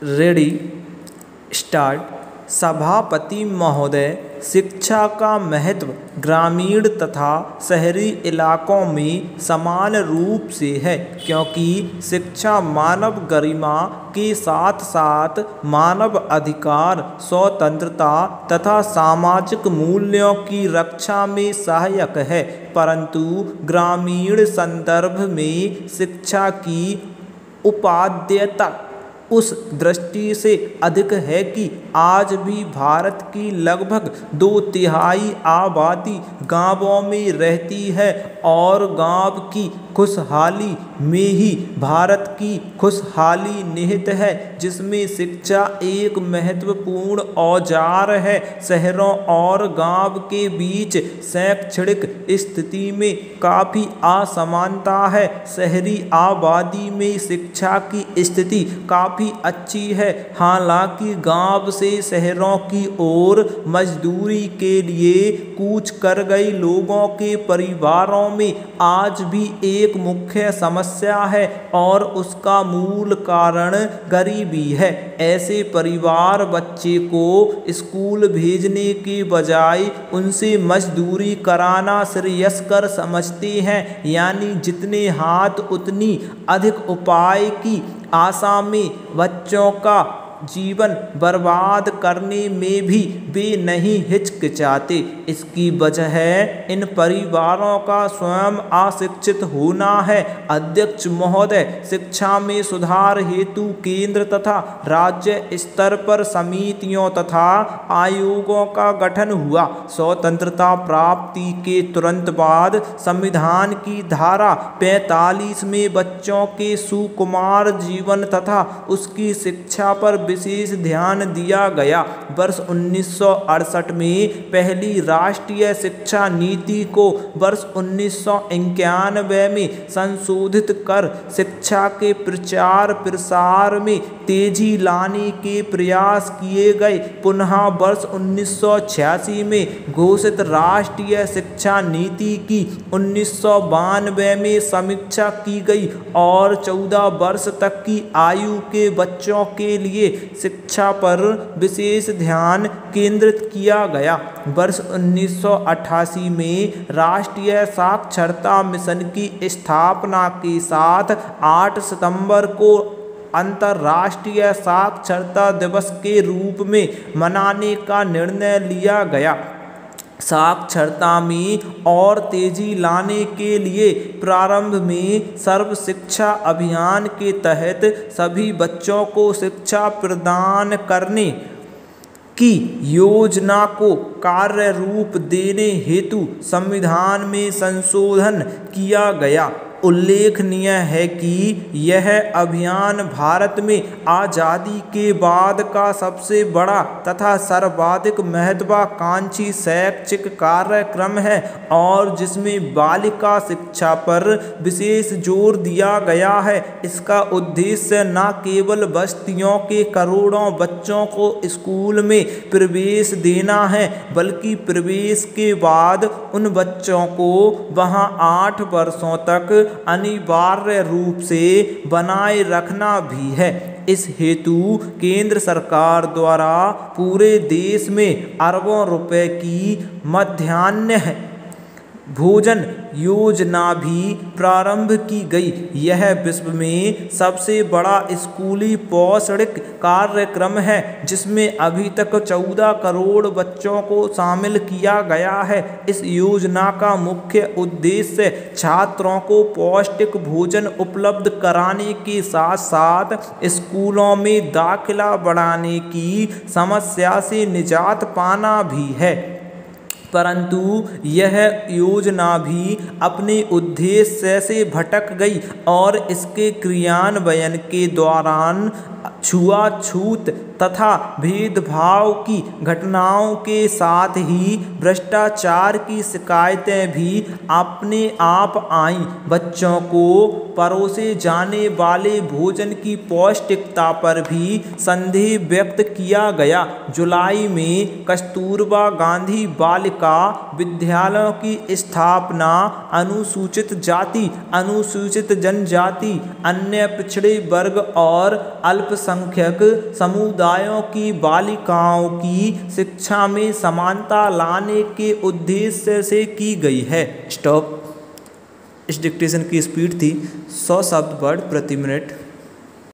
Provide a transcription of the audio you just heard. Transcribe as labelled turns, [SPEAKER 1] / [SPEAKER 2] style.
[SPEAKER 1] Ready start. सभापति महोदय, शिक्षा का महत्व ग्रामीण तथा शहरी इलाकों में समान रूप से है, क्योंकि शिक्षा मानव गरिमा के साथ साथ मानव अधिकार, स्वतंत्रता तथा सामाजिक मूल्यों की रक्षा में सहायक है। परंतु ग्रामीण संदर्भ में शिक्षा की उपादेयता उस दृष्टि से अधिक है कि आज भी भारत की लगभग 2/3 आबादी गांवों में रहती है और गांव की खुशहाली में ही भारत की खुशहाली निहित है, जिसमें शिक्षा एक महत्वपूर्ण औजार है। शहरों और गांव के बीच शैक्षणिक स्थिति में काफ़ी असमानता है। शहरी आबादी में शिक्षा की स्थिति काफ़ी अच्छी है, हालांकि गांव से शहरों की ओर मजदूरी के लिए कूच कर गए लोगों के परिवारों में आज भी एक मुख्य समस्या है और उसका मूल कारण गरीबी है। ऐसे परिवार बच्चे को स्कूल भेजने के बजाय उनसे मजदूरी कराना श्रेयस्कर समझते हैं, यानी जितने हाथ उतनी अधिक उपाय की आशा में बच्चों का जीवन बर्बाद करने में भी वे नहीं हिचकिचाते। इसकी वजह है इन परिवारों का स्वयं अशिक्षित होना है। अध्यक्ष महोदय, शिक्षा में सुधार हेतु केंद्र तथा राज्य स्तर पर समितियों तथा आयोगों का गठन हुआ। स्वतंत्रता प्राप्ति के तुरंत बाद संविधान की धारा 45 में बच्चों के सुकुमार जीवन तथा उसकी शिक्षा पर विशेष ध्यान दिया गया। वर्ष 1968 में पहली राष्ट्रीय शिक्षा नीति को वर्ष 1991 में संशोधित कर शिक्षा के प्रचार प्रसार में तेजी लाने के प्रयास किए गए। पुनः वर्ष 1986 में घोषित राष्ट्रीय शिक्षा नीति की 1992 में समीक्षा की गई और 14 वर्ष तक की आयु के बच्चों के लिए शिक्षा पर विशेष ध्यान केंद्रित किया गया। वर्ष 1988 में राष्ट्रीय साक्षरता मिशन की स्थापना के साथ 8 सितंबर को अंतर्राष्ट्रीय साक्षरता दिवस के रूप में मनाने का निर्णय लिया गया। साक्षरता में और तेजी लाने के लिए प्रारंभ में सर्व शिक्षा अभियान के तहत सभी बच्चों को शिक्षा प्रदान करने की योजना को कार्य रूप देने हेतु संविधान में संशोधन किया गया। उल्लेखनीय है कि यह अभियान भारत में आज़ादी के बाद का सबसे बड़ा तथा सर्वाधिक महत्वाकांक्षी शैक्षिक कार्यक्रम है और जिसमें बालिका शिक्षा पर विशेष जोर दिया गया है। इसका उद्देश्य न केवल बस्तियों के करोड़ों बच्चों को स्कूल में प्रवेश देना है, बल्कि प्रवेश के बाद उन बच्चों को वहां 8 वर्षों तक अनिवार्य रूप से बनाए रखना भी है। इस हेतु केंद्र सरकार द्वारा पूरे देश में अरबों रुपए की मध्याह्न भोजन योजना भी प्रारंभ की गई। यह विश्व में सबसे बड़ा स्कूली पौष्टिक कार्यक्रम है, जिसमें अभी तक 14 करोड़ बच्चों को शामिल किया गया है। इस योजना का मुख्य उद्देश्य छात्रों को पौष्टिक भोजन उपलब्ध कराने के साथ साथ स्कूलों में दाखिला बढ़ाने की समस्या से निजात पाना भी है। परंतु यह योजना भी अपने उद्देश्य से भटक गई और इसके क्रियान्वयन के दौरान छुआछूत तथा भेदभाव की घटनाओं के साथ ही भ्रष्टाचार की शिकायतें भी अपने आप आईं। बच्चों को परोसे जाने वाले भोजन की पौष्टिकता पर भी संदेह व्यक्त किया गया। जुलाई में कस्तूरबा गांधी बालिका विद्यालयों की स्थापना अनुसूचित जाति, अनुसूचित जनजाति, अन्य पिछड़े वर्ग और अल्पसंख्यक समुदायों की बालिकाओं की शिक्षा में समानता लाने के उद्देश्य से की गई है। स्टॉप। इस डिक्टेशन की स्पीड थी 100 शब्द वर्ड प्रति मिनट।